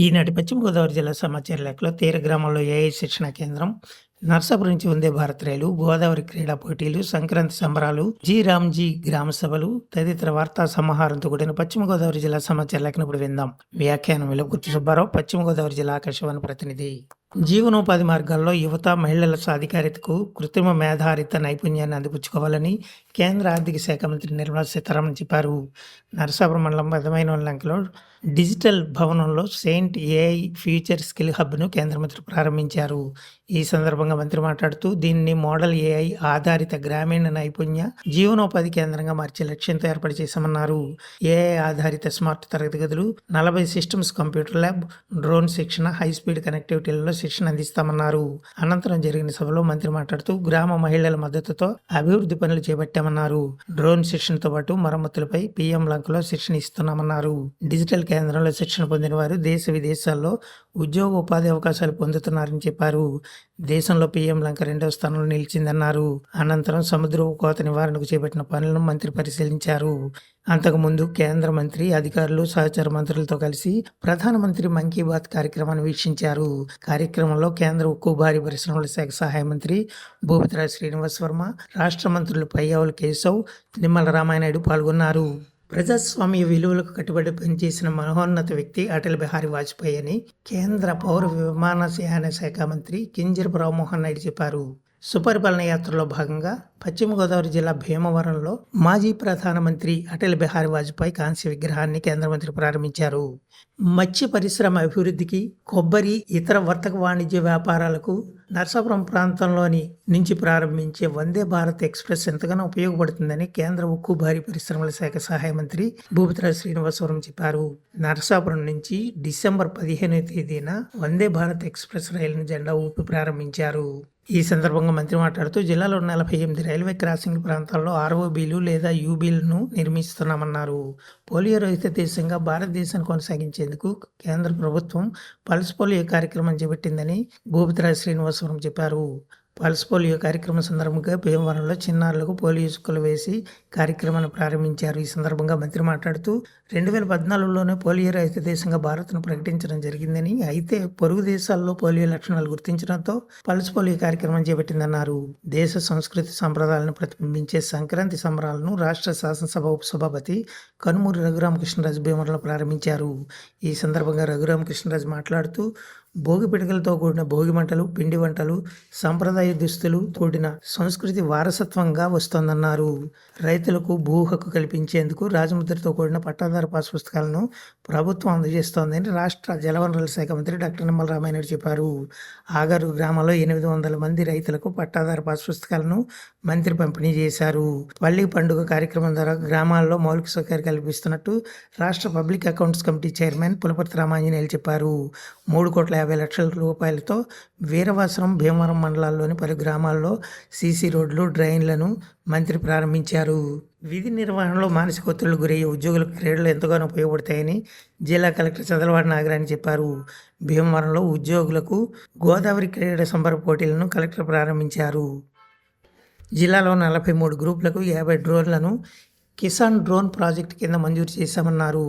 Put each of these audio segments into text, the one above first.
ఈనాటి పశ్చిమ గోదావరి జిల్లా సమాచార లేఖలో తీర గ్రామంలో ఏఐ శిక్షణ కేంద్రం, నర్సాపురం నుంచి వందే భారత్ రైలు, గోదావరి క్రీడా పోటీలు, సంక్రాంతి సంబరాలు, రామ్జీ గ్రామ సభలు తదితర వార్తా సమాహారంతో కూడిన పశ్చిమ గోదావరి జిల్లా సమాచార లేఖను ఇప్పుడు విందాం. వ్యాఖ్యానం వెలుగుర్తి సుబ్బారావు, పశ్చిమ గోదావరి జిల్లా ఆకాశవాణి ప్రతినిధి. జీవనోపాధి మార్గాల్లో యువత, మహిళల సాధికారితకు కృత్రిమ మేధారిత నైపుణ్యాన్ని అందిపుచ్చుకోవాలని కేంద్ర ఆర్థిక శాఖ మంత్రి నిర్మలా సీతారామన్ చెప్పారు. నరసాపురం మండలం పెదమైన లంకలో డిజిటల్ భవనంలో సెయింట్ ఏఐ ఫ్యూచర్ స్కిల్ హబ్ను కేంద్ర మంత్రి ప్రారంభించారు. ఈ సందర్భంగా మంత్రి మాట్లాడుతూ దీన్ని మోడల్ ఏఐ ఆధారిత గ్రామీణ నైపుణ్య జీవనోపాధి కేంద్రంగా మార్చే లక్ష్యంతో ఏర్పాటు చేశామన్నారు. ఏఐ ఆధారిత స్మార్ట్ తరగతి గదులు, 40 సిస్టమ్స్ కంప్యూటర్ ల్యాబ్, డ్రోన్ శిక్షణ, హైస్పీడ్ కనెక్టివిటీలలో శిక్షణ అందిస్తామన్నారు. అనంతరం జరిగిన సభలో మంత్రి మాట్లాడుతూ గ్రామ మహిళల మద్దతుతో అభివృద్ధి పనులు చేపట్టామన్నారు. డ్రోన్ శిక్షణతో పాటు మరమ్మతులపై పీఎం లంకలో శిక్షణ ఇస్తున్నామన్నారు. డిజిటల్ కేంద్రంలో శిక్షణ పొందిన వారు దేశ విదేశాల్లో ఉద్యోగ ఉపాధి అవకాశాలు పొందుతున్నారని చెప్పారు. దేశంలో పీఎం లంక 2వ స్థానంలో నిలిచిందన్నారు. అనంతరం సముద్ర కోత నివారణకు చేపట్టిన పనులను మంత్రి పరిశీలించారు. అంతకుముందు కేంద్ర మంత్రి, అధికారులు, సహచర మంత్రులతో కలిసి ప్రధానమంత్రి మన్ కీ బాత్ కార్యక్రమాన్ని వీక్షించారు. కార్యక్రమంలో కేంద్ర ఉక్కు భారీ పరిశ్రమల శాఖ సహాయ మంత్రి భూపతిరాజు శ్రీనివాస్ వర్మ, రాష్ట్ర మంత్రులు పయ్యావుల కేశవ్, నిమ్మల రామానాయుడు పాల్గొన్నారు. ప్రజాస్వామ్య విలువలకు కట్టుబడి పనిచేసిన మహోన్నత వ్యక్తి అటల్ బిహారీ వాజ్పేయి అని కేంద్ర పౌర విమానయాన శాఖ మంత్రి కింజరపు రామ్మోహన్ నాయుడు చెప్పారు. సుపరిపాలన యాత్రలో భాగంగా పశ్చిమ గోదావరి జిల్లా భీమవరంలో మాజీ ప్రధానమంత్రి అటల్ బిహారీ వాజ్పేయి కాంస్య విగ్రహాన్ని కేంద్ర మంత్రి ప్రారంభించారు. మత్స్య పరిశ్రమ అభివృద్ధికి, కొబ్బరి, ఇతర వర్తక వాణిజ్య వ్యాపారాలకు నరసాపురం ప్రాంతంలోని నుంచి ప్రారంభించే వందే భారత్ ఎక్స్ప్రెస్ ఎంతగానో ఉపయోగపడుతుందని కేంద్ర ఉక్కు భారీ పరిశ్రమల శాఖ సహాయ మంత్రి భూపతిరాజు శ్రీనివాసవరం చెప్పారు. నరసాపురం నుంచి డిసెంబర్ 15వ తేదీన వందే భారత్ ఎక్స్ప్రెస్ రైలును జెండా ఊపి ప్రారంభించారు. ఈ సందర్భంగా మంత్రి మాట్లాడుతూ జిల్లాలో 48 రైల్వే క్రాసింగ్ ప్రాంతాల్లో ఆర్ఓబీలు లేదా యూబీలను నిర్మిస్తున్నామన్నారు. పోలియో రహిత దేశంగా భారతదేశాన్ని కొనసాగించేందుకు కేంద్ర ప్రభుత్వం పల్స్ పోలియో కార్యక్రమం చేపట్టిందని భూపతిరాజు శ్రీనివాసవరం చెప్పారు. పల్స్ పోలియో కార్యక్రమం సందర్భంగా భీమవరంలో చిన్నారులకు పోలియో చుక్కలు వేసి కార్యక్రమాన్ని ప్రారంభించారు. ఈ సందర్భంగా మంత్రి మాట్లాడుతూ 2014లోనే పోలియో రహిత దేశంగా భారత్ను ప్రకటించడం జరిగిందని, అయితే పొరుగు దేశాల్లో పోలియో లక్షణాలు గుర్తించడంతో పల్స్ పోలియో కార్యక్రమం చేపట్టిందన్నారు. దేశ సంస్కృతి సంప్రదాయాలను ప్రతిబింబించే సంక్రాంతి సంబరాలను రాష్ట్ర శాసనసభ ఉపసభాపతి కనుమూరి రఘురామకృష్ణరాజు భీమవరంలో ప్రారంభించారు. ఈ సందర్భంగా రఘురామకృష్ణరాజు మాట్లాడుతూ భోగి పిడకలతో కూడిన భోగి మంటలు, పిండి వంటలు, సంప్రదాయ దుస్తులు కూడిన సంస్కృతి వారసత్వంగా వస్తోందన్నారు. రైతులకు భూ హక్కు కల్పించేందుకు రాజముద్రతో కూడిన పట్టాదారు పాస్ పుస్తకాలను ప్రభుత్వం అందజేస్తోందని రాష్ట్ర జలవనరుల శాఖ మంత్రి డాక్టర్ నిమ్మల రామానాయుడు చెప్పారు. ఆగరు గ్రామంలో 800 మంది రైతులకు పట్టాదారు పాస్ పుస్తకాలను మంత్రి పంపిణీ చేశారు. పల్లి పండుగ కార్యక్రమం ద్వారా గ్రామాల్లో మౌలిక సౌకర్యాలు కల్పిస్తున్నట్టు రాష్ట్ర public accounts committee chairman Pulaparthi Ramanjaneyulu చెప్పారు. 3,50,00,000 రూపాయలతో వీరవాసరం, భీమవరం మండలాల్లోని పలు గ్రామాల్లో సీసీ రోడ్లు, డ్రైన్లను మంత్రి ప్రారంభించారు. విధి నిర్వహణలో మానసిక ఒత్తిళ్లు గురయ్యే ఉద్యోగులకు క్రీడలు ఎంతగానో ఉపయోగపడతాయని జిల్లా కలెక్టర్ చదలవాడ నాగరాణి చెప్పారు. భీమవరంలో ఉద్యోగులకు గోదావరి క్రీడా సంబర పోటీలను కలెక్టర్ ప్రారంభించారు. జిల్లాలో 43 గ్రూపులకు 50 డ్రోన్లను కిసాన్ డ్రోన్ ప్రాజెక్టు కింద మంజూరు చేశామన్నారు.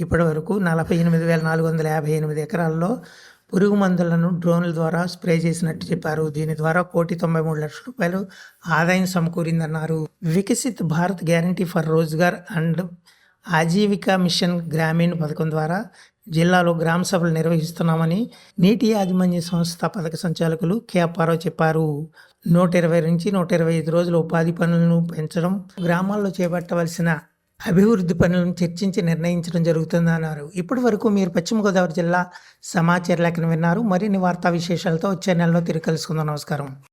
ఇప్పటి వరకు 48,458 ఎకరాల్లో పురుగు మందులను డ్రోన్ల ద్వారా స్ప్రే చేసినట్టు చెప్పారు. దీని ద్వారా 1,93,00,000 రూపాయలు ఆదాయం సమకూరిందన్నారు. Viksit Bharat guarantee for Rozgar and Ajeevika mission Gramin పథకం ద్వారా జిల్లాలో గ్రామ సభలు నిర్వహిస్తున్నామని నీటి యాజమాన్య సంస్థ పథక సంచాలకులు కె అప్పారావు చెప్పారు. 120 నుంచి 125 రోజుల ఉపాధి పనులను పెంచడం, గ్రామాల్లో చేపట్టవలసిన అభివృద్ధి పనులను చర్చించి నిర్ణయించడం జరుగుతుందన్నారు. ఇప్పటి వరకు మీరు పశ్చిమ గోదావరి జిల్లా సమాచార లేఖను విన్నారు. మరిన్ని వార్తా విశేషాలతో వచ్చే నెలలో తిరిగి కలుసుకుందాం. నమస్కారం.